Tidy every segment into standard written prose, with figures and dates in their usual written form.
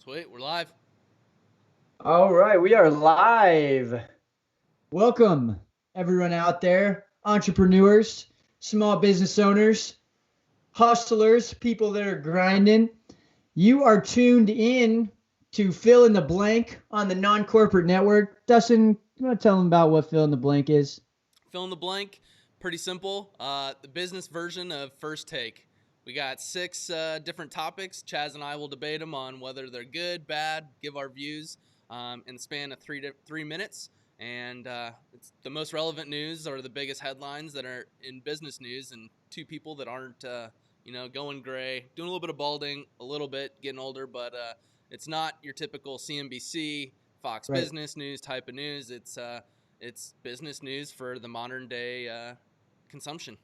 Sweet, we're live. All right, we are live. Welcome, everyone out there, entrepreneurs, small business owners, hustlers, people that are grinding. You are tuned in to Fill in the Blank on the non-corporate network. Dustin, you want to tell them about what Fill in the Blank is? Fill in the blank, pretty simple. The business version of First Take. We got six different topics. Chaz and I will debate them on whether they're good, bad, give our views in the span of 3 minutes. And it's the most relevant news or the biggest headlines that are in business news, and two people that aren't, going gray, doing a little bit of balding, a little bit, getting older, but it's not your typical CNBC, Fox Right. Business News type of news. It's business news for the modern day consumption.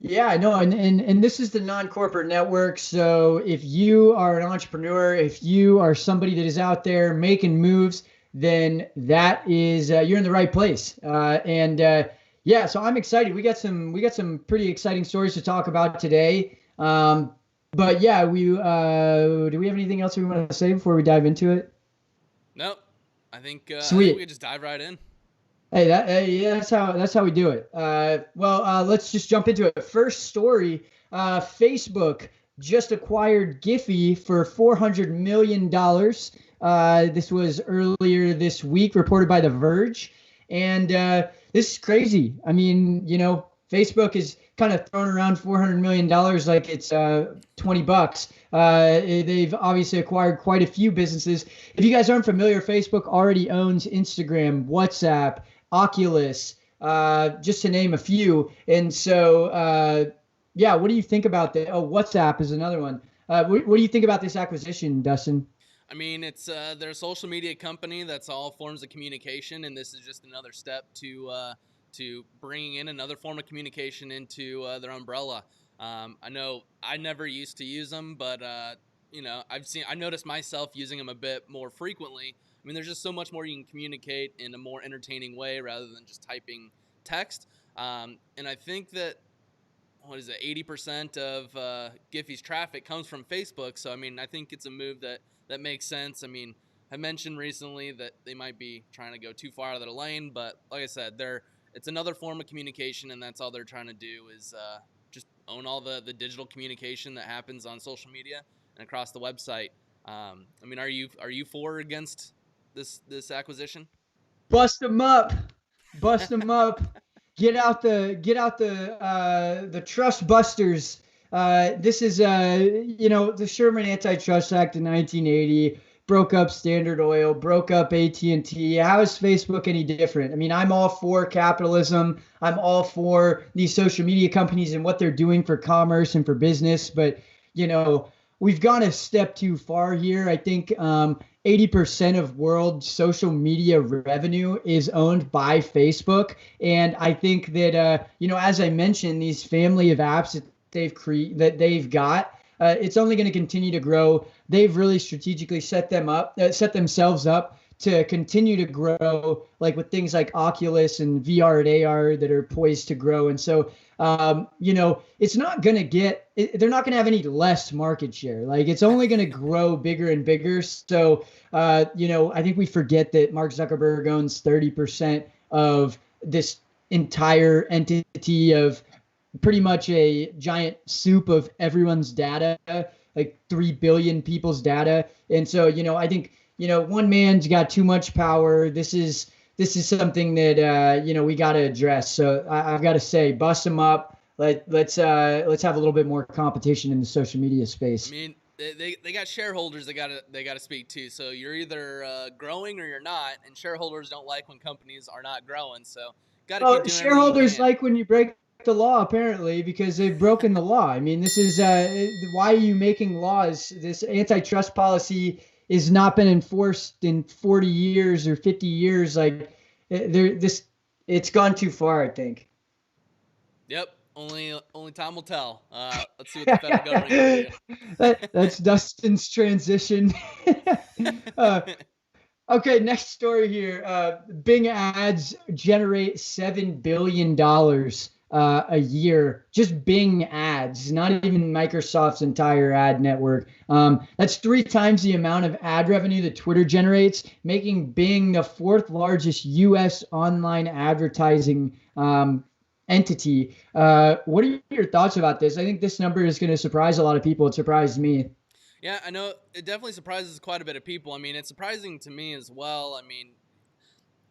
Yeah, I know, and this is the non-corporate network. So if you are an entrepreneur, if you are somebody that is out there making moves, then that is you're in the right place. Yeah, so I'm excited. We got some pretty exciting stories to talk about today. But yeah, we do we have anything else we want to say before we dive into it? Nope. I think we Sweet. just dive right in. Hey, yeah, that's how we do it. Let's just jump into it. First story: Facebook just acquired Giphy for $400 million. This was earlier this week, reported by The Verge, and this is crazy. I mean, Facebook is kind of throwing around $400 million like it's $20. They've obviously acquired quite a few businesses. If you guys aren't familiar, Facebook already owns Instagram, WhatsApp, Oculus, just to name a few. And so, yeah, what do you think about that? Oh, WhatsApp is another one. What do you think about this acquisition, Dustin? I mean, it's they're a social media company that's all forms of communication, and this is just another step to bringing in another form of communication into their umbrella. I know I never used to use them, but I noticed myself using them a bit more frequently. I mean, there's just so much more you can communicate in a more entertaining way rather than just typing text. And I think that what is it, 80% of Giphy's traffic comes from Facebook. So I mean, I think it's a move that makes sense. I mean, I mentioned recently that they might be trying to go too far out of their lane, but like I said, it's another form of communication, and that's all they're trying to do is just own all the digital communication that happens on social media and across the website. I mean, are you for or against this acquisition? Bust them up, bust them up. Get out the trust busters. This is the Sherman Antitrust Act in 1980 broke up Standard Oil, broke up AT&T. How is Facebook any different? I mean, I'm all for capitalism. I'm all for these social media companies and what they're doing for commerce and for business, but you know, we've gone a step too far here. I think 80% of world social media revenue is owned by Facebook. And I think that, as I mentioned, these family of apps that they've got, it's only going to continue to grow. They've really strategically set themselves up to continue to grow, like with things like Oculus and VR and AR that are poised to grow. And so, it's not going to they're not going to have any less market share. Like it's only going to grow bigger and bigger. So, I think we forget that Mark Zuckerberg owns 30% of this entire entity of pretty much a giant soup of everyone's data, like 3 billion people's data. And so, I think, one man's got too much power. This is something that we got to address. So I've got to say, bust them up. Let's have a little bit more competition in the social media I space. mean, they got shareholders they gotta speak to. So you're either growing or you're not, and shareholders don't like when companies are not growing. So got to keep Well, doing everything you shareholders can. like when you break the law, apparently, because they've broken the law. I mean, this is why are you making laws? This antitrust policy has not been enforced in 40 years or 50 years. Like, there, this, it's gone too far, I think. Yep. Only time will tell. Let's see what the federal government can do. That's Dustin's transition. uh, Okay, next story here. Bing ads generate $7 billion a year, just Bing ads, not even Microsoft's entire ad network. That's 3 times the amount of ad revenue that Twitter generates, making Bing the fourth largest U.S. online advertising entity. What are your thoughts about this? I think this number is going to surprise a lot of people. It surprised me. Yeah, I know it definitely surprises quite a bit of people. I mean, it's surprising to me as well. I mean,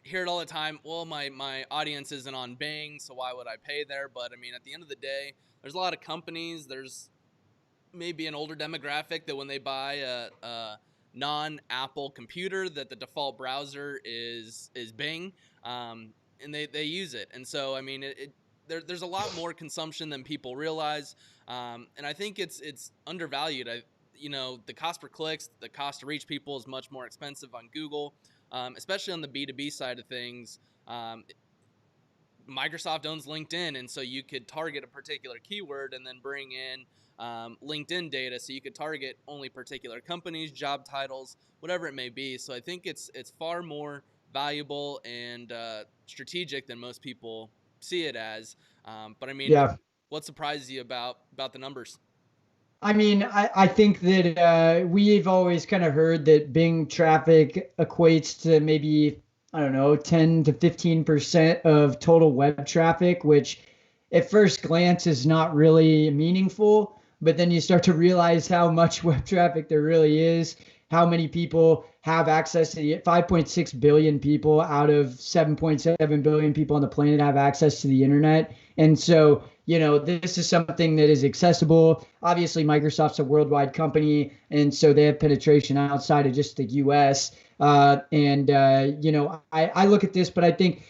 hear it all the time. Well, my audience isn't on Bing, so why would I pay there? But I mean, at the end of the day, there's a lot of companies. There's maybe an older demographic that when they buy a non-Apple computer, that the default browser is Bing, and they use it. And so, I mean, there's a lot more consumption than people realize, and I think it's undervalued. The cost per clicks, the cost to reach people is much more expensive on Google, especially on the B2B side of things. Microsoft owns LinkedIn, and so you could target a particular keyword and then bring in LinkedIn data, so you could target only particular companies, job titles, whatever it may be. So I think it's far more valuable and strategic than most people see it as. But I mean, Yeah. what surprises you about the numbers? I mean, I think that we've always kind of heard that Bing traffic equates to maybe, I don't know, 10 to 15% of total web traffic, which at first glance is not really meaningful. But then you start to realize how much web traffic there really is, how many people have access to it. 5.6 billion people out of 7.7 billion people on the planet have access to the internet. And so, this is something that is accessible. Obviously, Microsoft's a worldwide company, and so they have penetration outside of just the US. I look at this, but I think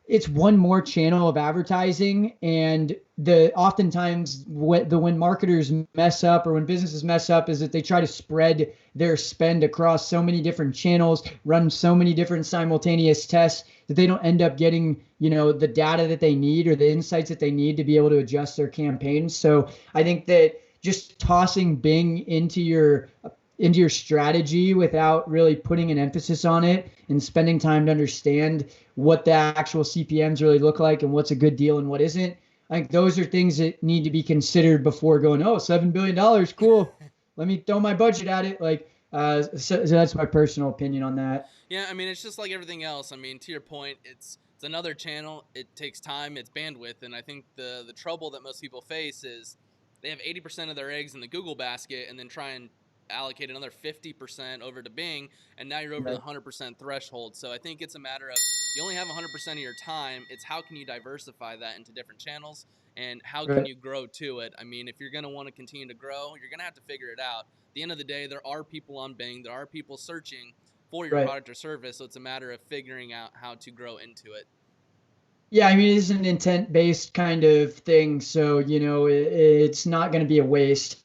it's one more channel of advertising. And the oftentimes when marketers mess up or when businesses mess up is that they try to spread their spend across so many different channels, run so many different simultaneous tests that they don't end up getting, the data that they need or the insights that they need to be able to adjust their campaigns. So I think that just tossing Bing into your strategy without really putting an emphasis on it and spending time to understand what the actual CPMs really look like and what's a good deal and what isn't. I think those are things that need to be considered before going, oh, $7 billion, cool. Let me throw my budget at it. So that's my personal opinion on that. Yeah, I mean, it's just like everything else. I mean, to your point, it's another channel. It takes time, it's bandwidth, and I think the trouble that most people face is they have 80% of their eggs in the Google basket, and then try and allocate another 50% over to Bing, and now you're over the Right. 100% threshold. So I think it's a matter of you only have 100% of your time. It's how can you diversify that into different channels, and how can Right. you grow to it? I mean, if you're going to want to continue to grow, you're going to have to figure it out. At the end of the day, there are people on Bing, there are people searching for your Right. product or service. So it's a matter of figuring out how to grow into it. Yeah, I mean, it is an intent-based kind of thing, so it's not going to be a waste.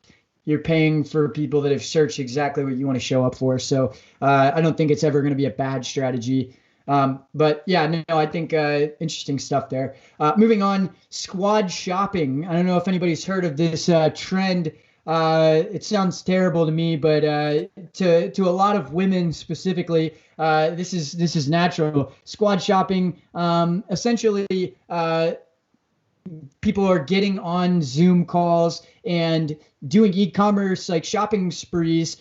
You're paying for people that have searched exactly what you want to show up for. So I don't think it's ever going to be a bad strategy. But yeah, no, I think interesting stuff there. Moving on, squad shopping. I don't know if anybody's heard of this trend. It sounds terrible to me, but to a lot of women specifically, this is natural. Squad shopping, essentially, people are getting on Zoom calls and doing e-commerce like shopping sprees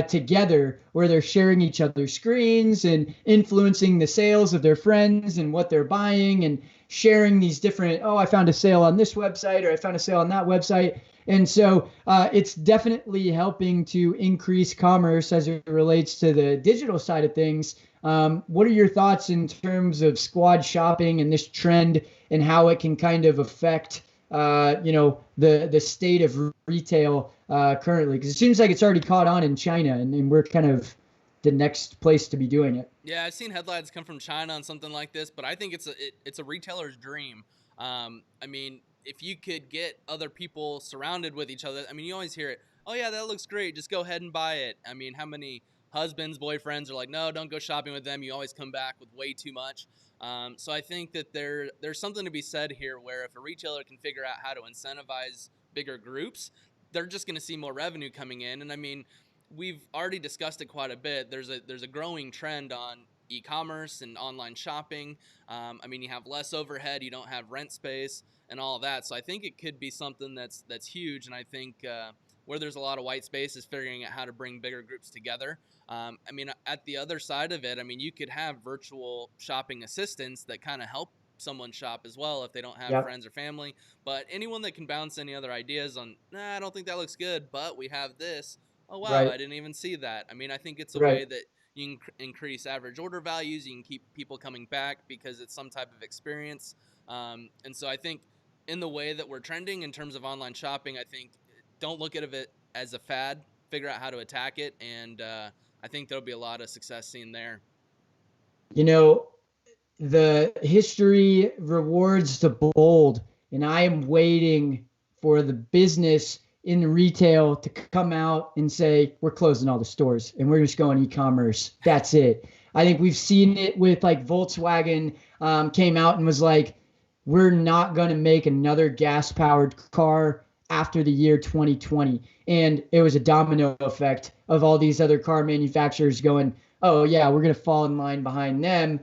together, where they're sharing each other's screens and influencing the sales of their friends and what they're buying, and sharing these different, oh, I found a sale on this website, or I found a sale on that website. And so it's definitely helping to increase commerce as it relates to the digital side of things. What are your thoughts in terms of shopping and this trend, and how it can kind of affect, the state of retail currently? Because it seems like it's already caught on in China, and we're kind of the next place to be doing it. Yeah, I've seen headlines come from China on something like this, but I think it's a retailer's dream. I mean, if you could get other people surrounded with each other, I mean, you always hear it. Oh yeah, that looks great. Just go ahead and buy it. I mean, how many husbands, boyfriends are like, no, don't go shopping with them. You always come back with way too much. So I think that there's something to be said here, where if a retailer can figure out how to incentivize bigger groups, they're just going to see more revenue coming in. And I mean, we've already discussed it quite a bit. There's a growing trend on e-commerce and online shopping. I mean, you have less overhead, you don't have rent space and all of that. So I think it could be something that's huge. And I think where there's a lot of white space is figuring out how to bring bigger groups together. I mean, at the other side of it, I mean, you could have virtual shopping assistants that kind of help someone shop as well if they don't have Yep. friends or family. But anyone that can bounce any other ideas on, nah, I don't think that looks good, but we have this. Oh, wow, I Right. didn't even see that. I mean, I think it's a way Right. that you can increase average order values. You can keep people coming back because it's some type of experience. And so I think in the way that we're trending in terms of online shopping, I think don't look at it as a fad. Figure out how to attack it, and I think there'll be a lot of success seen there. You know, the history rewards the bold, and I am waiting for the business in retail to come out and say we're closing all the stores and we're just going e-commerce. That's it. I think we've seen it with like Volkswagen came out and was like, we're not going to make another gas powered car after the year 2020. And it was a domino effect of all these other car manufacturers going, oh, yeah, we're going to fall in line behind them.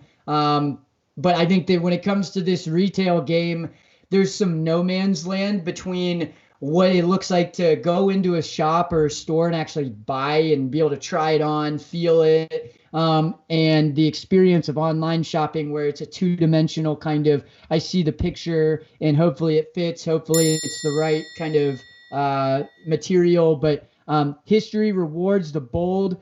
But I think that when it comes to this retail game, there's some no man's land between what it looks like to go into a shop or a store and actually buy and be able to try it on, feel it, and the experience of online shopping where it's a two-dimensional kind of, I see the picture and hopefully it fits, hopefully it's the right kind of material, but history rewards the bold.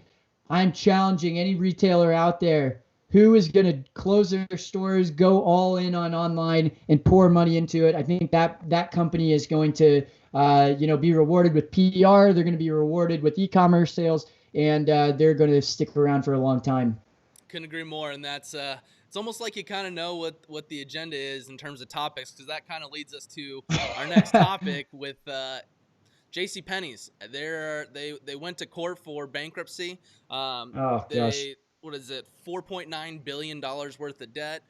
I'm challenging any retailer out there who is going to close their stores, go all in on online, and pour money into it. I think that company is going to, be rewarded with PR. They're going to be rewarded with e-commerce sales, and they're going to stick around for a long time. Couldn't agree more, and that's it's almost like you kind of know what the agenda is in terms of topics, because that kind of leads us to our next topic with JCPenney's. They went to court for bankruptcy. Oh gosh. They what is it, $4.9 billion worth of debt.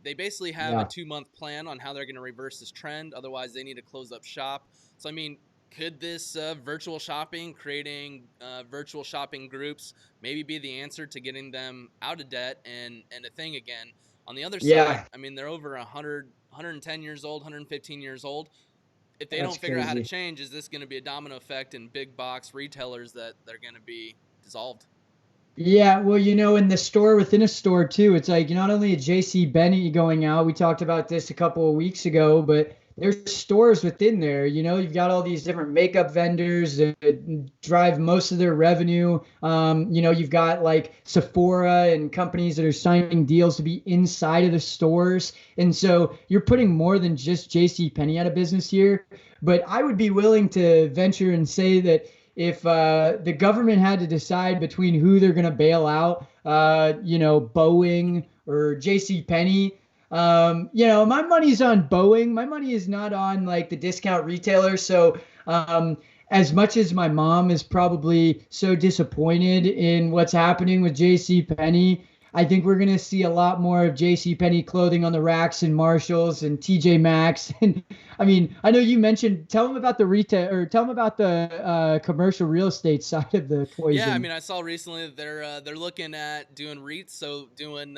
They basically have a Yeah. 2-month plan on how they're going to reverse this trend. Otherwise, they need to close up shop. So I mean, could this virtual shopping, creating virtual shopping groups, maybe be the answer to getting them out of debt and a thing again? On the other side, Yeah. I mean, they're over 100, 110 years old, 115 years old. If they That's don't figure out how to crazy. change, is this going to be a domino effect in big box retailers that they're going to be dissolved? Yeah, well, in the store within a store too, it's like not only a JC Penney going out, we talked about this a couple of weeks ago, but there's stores within there. You've got all these different makeup vendors that drive most of their revenue. You've got like Sephora and companies that are signing deals to be inside of the stores. And so you're putting more than just JC Penney out of business here. But I would be willing to venture and say that if the government had to decide between who they're going to bail out, Boeing or J.C. Penney, my money's on Boeing. My money is not on like the discount retailer. So as much as my mom is probably so disappointed in what's happening with J.C. Penney, I think we're going to see a lot more of J.C. Penney clothing on the racks and Marshalls and TJ Maxx. And I mean, I know you mentioned, tell them about the retail or tell them about the commercial real estate side of the Yeah, I equation. mean, I saw recently that they're looking at doing REITs, so doing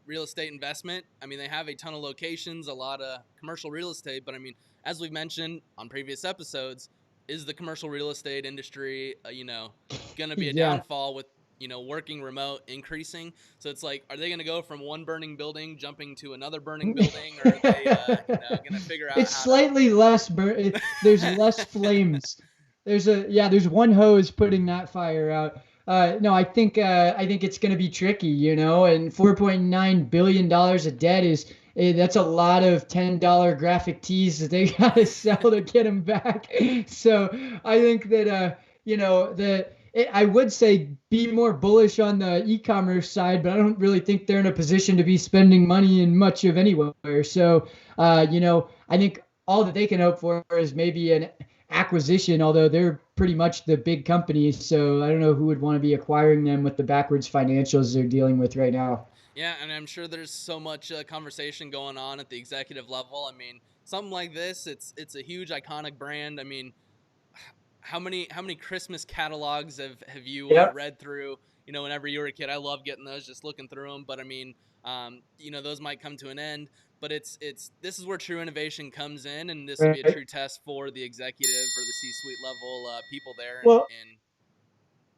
real estate investment. I mean, they have a ton of locations, a lot of commercial real estate, but I mean, as we've mentioned on previous episodes, is the commercial real estate industry, going to be a Yeah. downfall with working remote increasing? So it's like, are they going to go from one burning building jumping to another burning building, or are they, going to figure out It's how to? slightly less there's less flames. There's one hose putting that fire out. No, I think it's going to be tricky, and $4.9 billion of debt that's a lot of $10 graphic tees that they got to sell to get them back. So I think that I would say be more bullish on the e-commerce side, but I don't really think they're in a position to be spending money in much of anywhere. So, I think all that they can hope for is maybe an acquisition, although they're pretty much the big companies. So I don't know who would want to be acquiring them with the backwards financials they're dealing with right now. Yeah, and I'm sure there's so much conversation going on at the executive level. I mean, something like this, it's a huge iconic brand. I mean, how many Christmas catalogs have you Yep. read through? whenever you were a kid, I love getting those, just looking through them. But I mean, those might come to an end. But this is where true innovation comes in, and this will be a Right. true test for the executive or the C-suite level people there. Well, And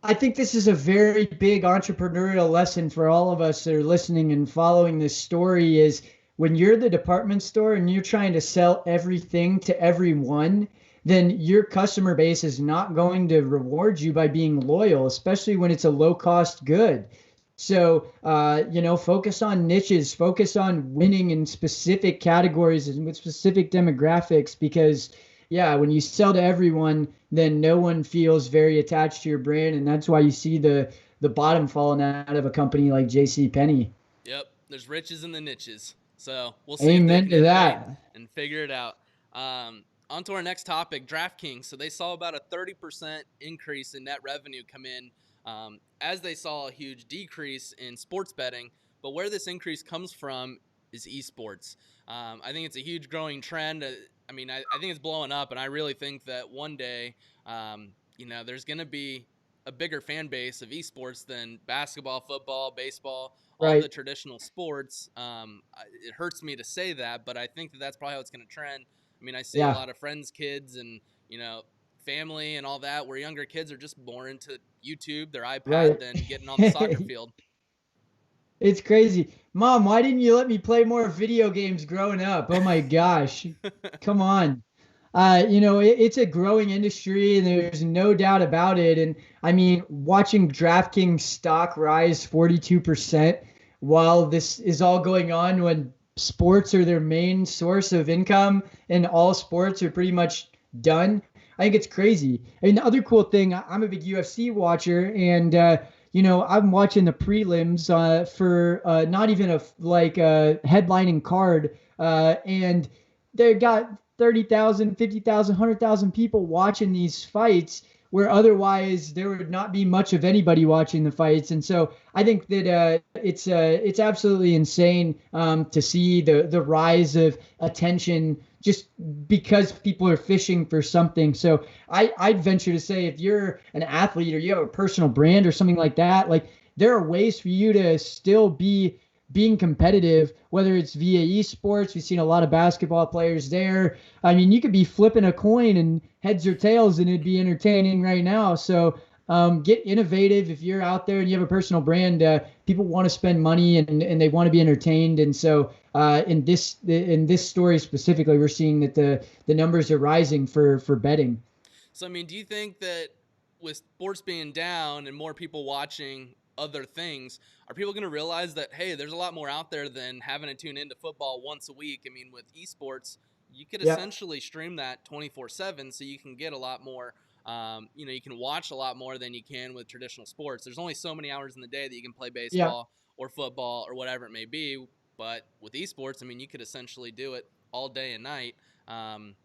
I think this is a very big entrepreneurial lesson for all of us that are listening and following this story is when you're the department store and you're trying to sell everything to everyone, then your customer base is not going to reward you by being loyal, especially when it's a low cost good. So, focus on niches, focus on winning in specific categories and with specific demographics because yeah, when you sell to everyone, then no one feels very attached to your brand, and that's why you see the bottom falling out of a company like JCPenney. yep, there's riches in the niches. So we'll see if they Amen can to innovate that. and figure it out. On to our next topic, DraftKings. So they saw about a 30% increase in net revenue come in as they saw a huge decrease in sports betting. But where this increase comes from is esports. I think it's a huge growing trend. I think it's blowing up, and I really think that one day, there's going to be a bigger fan base of esports than basketball, football, baseball, all the Right. traditional sports. It hurts me to say that, but I think that that's probably how it's going to trend. I mean, I see a Yeah. lot of friends, kids, and family and all that, where younger kids are just more into YouTube, their iPad, Right. than getting on the soccer field. It's crazy. Mom, why didn't you let me play more video games growing up? Oh my gosh. Come on. It's a growing industry and there's no doubt about it. And I mean, watching DraftKings stock rise 42% while this is all going on when sports are their main source of income and all sports are pretty much done. I think it's crazy. And the other cool thing, I'm a big UFC watcher and, I'm watching the prelims for not even a headlining card, and they got 30,000, 50,000, 100,000 people watching these fights where otherwise there would not be much of anybody watching the fights. And so I think that it's absolutely insane to see the rise of attention just because people are fishing for something. So I'd venture to say if you're an athlete or you have a personal brand or something like that, like there are ways for you to still be being competitive, whether it's via esports. We've seen a lot of basketball players there. I mean, you could be flipping a coin and heads or tails, and it'd be entertaining right now. So get innovative if you're out there and you have a personal brand. People want to spend money and they want to be entertained. And so in this story specifically, we're seeing that the numbers are rising for betting. So, I mean, do you think that with sports being down and more people watching other things, are people going to realize that, hey, there's a lot more out there than having to tune into football once a week? I mean, with esports, you could Yeah, essentially stream that 24/7, so you can get a lot more. You can watch a lot more than you can with traditional sports. There's only so many hours in the day that you can play yeah. baseball or football or whatever it may be. But with esports, I mean, you could essentially do it all day and night. Um,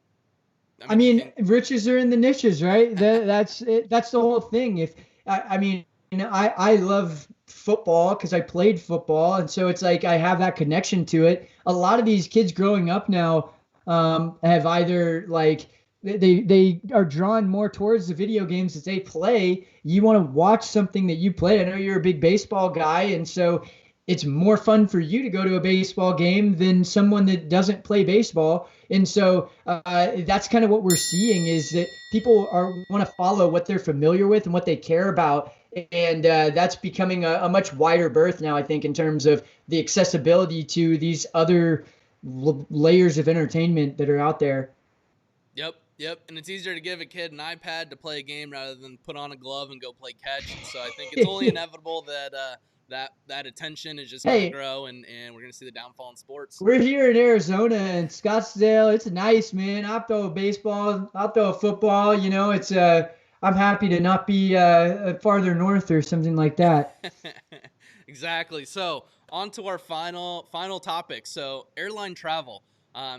I do you mean, think? riches are in the niches, right? That's it. That's the whole thing. If I mean, I love football because I played football, and so it's like I have that connection to it. A lot of these kids growing up now have either like they are drawn more towards the video games that they play. You want to watch something that you play. I know you're a big baseball guy, and so it's more fun for you to go to a baseball game than someone that doesn't play baseball. And so that's kind of what we're seeing is that people are want to follow what they're familiar with and what they care about. And that's becoming a much wider berth now, I think, in terms of the accessibility to these other layers of entertainment that are out there. Yep, yep. And it's easier to give a kid an iPad to play a game rather than put on a glove and go play catch. And so I think it's only inevitable that that attention is just going to Hey, grow, and we're going to see the downfall in sports. we're here in Arizona and Scottsdale. It's nice, man. I'll throw a baseball. I'll throw a football. It's I'm happy to not be farther north or something like that. Exactly. So on to our final topic. So airline travel.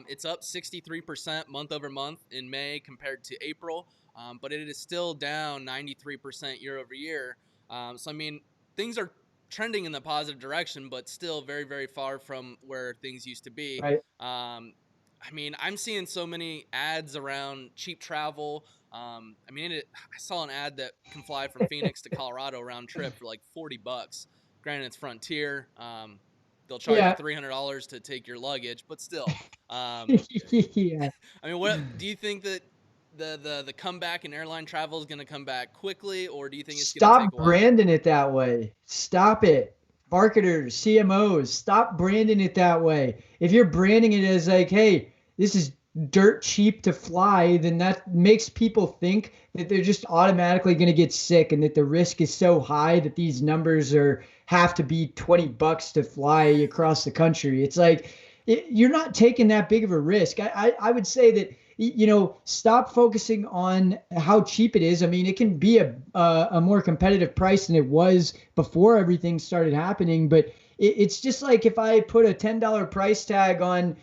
It's up 63% month over month in May compared to April, but it is still down 93% year over year. So I mean, things are trending in the positive direction, but still very, very far from where things used to be. Right. I'm seeing so many ads around cheap travel. I mean, I saw an ad that can fly from Phoenix to Colorado round trip for like $40. Granted, it's Frontier. They'll charge you Yeah. $300 to take your luggage, but still. Yeah. I mean, what do you think that the comeback in airline travel is going to come back quickly, or do you think it's going to take Stop a while? branding it that way. Stop it. Marketers, CMOs, stop branding it that way. If you're branding it as like, hey, this is dirt cheap to fly, then that makes people think that they're just automatically going to get sick and that the risk is so high that these numbers are have to be $20 to fly across the country. It's like you're not taking that big of a risk. I would say that stop focusing on how cheap it is. I mean, it can be a more competitive price than it was before everything started happening, but it's just like if I put a $10 price tag on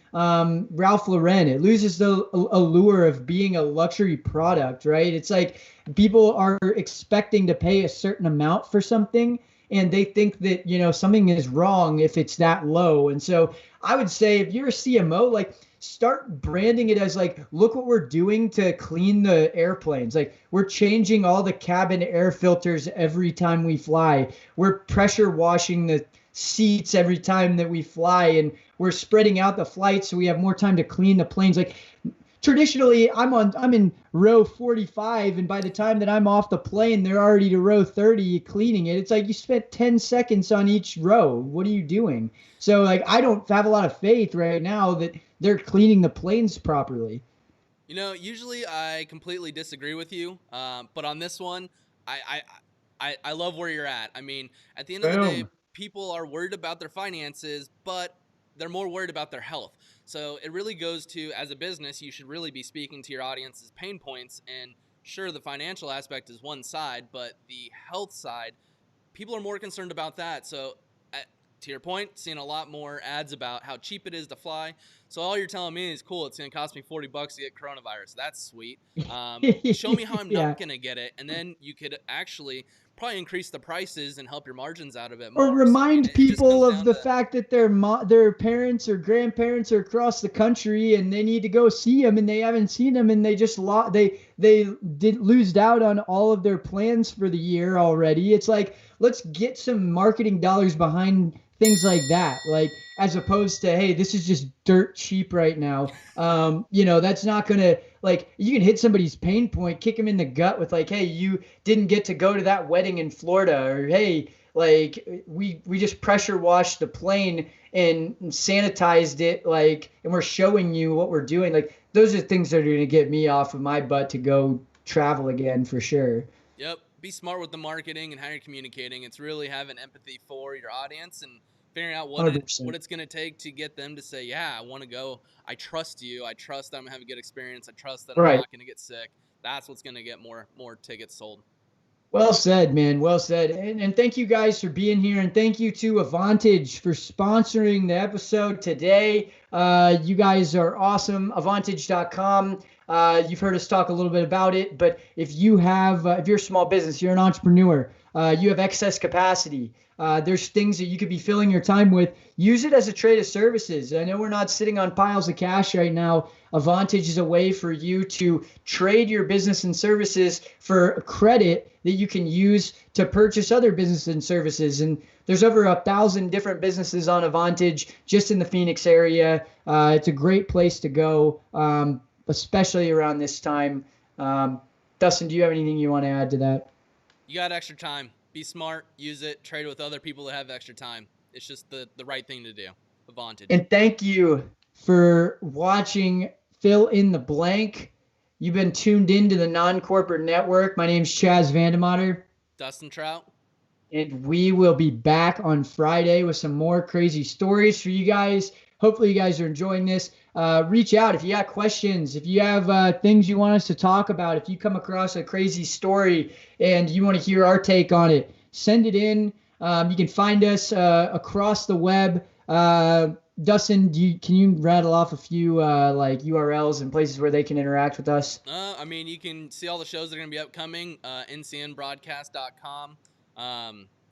Ralph Lauren, it loses the allure of being a luxury product, right? It's like people are expecting to pay a certain amount for something, and they think that something is wrong if it's that low. And so I would say if you're a CMO, like start branding it as like, look what we're doing to clean the airplanes. Like we're changing all the cabin air filters every time we fly. We're pressure washing the seats every time that we fly, and we're spreading out the flights so we have more time to clean the planes. Like traditionally I'm in row 45, and by the time that I'm off the plane they're already to row 30 cleaning it. It's like you spent 10 seconds on each row. What are you doing? So like I don't have a lot of faith right now that they're cleaning the planes properly. Usually I completely disagree with you, but on this one, I, I I love where you're at. I mean, at the end of the day, Boom. people are worried about their finances, but they're more worried about their health. So it really goes to, as a business, you should really be speaking to your audience's pain points. And sure, the financial aspect is one side, but the health side, people are more concerned about that. So, to your point, seeing a lot more ads about how cheap it is to fly. So all you're telling me is, cool, it's going to cost me $40 to get coronavirus. That's sweet. Show me how I'm Yeah. not going to get it, and then you could actually probably increase the prices and help your margins out a bit Or more. So I mean, remind it just people comes of down the to, fact that their parents or grandparents are across the country and they need to go see them and they haven't seen them, and they just they did lose out on all of their plans for the year already. It's like, let's get some marketing dollars behind things like that, like as opposed to, hey, this is just dirt cheap right now. That's not gonna, like, you can hit somebody's pain point, kick them in the gut with like, hey, you didn't get to go to that wedding in Florida, or hey, like we just pressure washed the plane and sanitized it, like, and we're showing you what we're doing. Like those are things that are going to get me off of my butt to go travel again for sure. yep, be smart with the marketing and how you're communicating. It's really having empathy for your audience and figuring out what it what 100%. it's going to take to get them to say, yeah, I want to go. I trust you. I trust that I'm going to have a good experience. I trust that I'm Right. not going to get sick. That's what's going to get more tickets sold. Well said, man. Well said. And thank you guys for being here. And thank you to Avantage for sponsoring the episode today. You guys are awesome. Avantage.com. You've heard us talk a little bit about it, but if you're a small business, you're an entrepreneur, you have excess capacity. There's things that you could be filling your time with. Use it as a trade of services. I know we're not sitting on piles of cash right now. Avantage is a way for you to trade your business and services for credit that you can use to purchase other businesses and services. And there's over 1,000 different businesses on Avantage just in the Phoenix area. It's a great place to go, especially around this time. Dustin, do you have anything you want to add to that? You got extra time. Be smart. Use it. Trade with other people that have extra time. It's just the right thing to do. Advantage. And thank you for watching Fill in the Blank. You've been tuned into the Non-Corporate Network. My name's Chaz Vandemotter. Dustin Trout. And we will be back on Friday with some more crazy stories for you guys. Hopefully you guys are enjoying this. Reach out if you got questions, if you have things you want us to talk about, if you come across a crazy story and you want to hear our take on it, send it in. You can find us across the web. Dustin, can you rattle off a few like URLs and places where they can interact with us? I mean, you can see all the shows that are going to be upcoming. ncnbroadcast.com.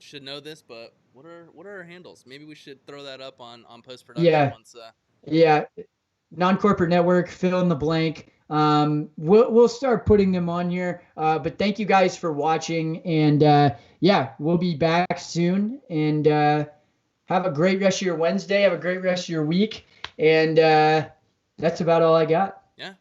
Should know this, but what are our handles? Maybe we should throw that up on post production Yeah, once. yeah. Non-corporate network, fill in the blank. We'll start putting them on here. But thank you guys for watching, and yeah, we'll be back soon. And have a great rest of your Wednesday. Have a great rest of your week. And that's about all I got. Yeah.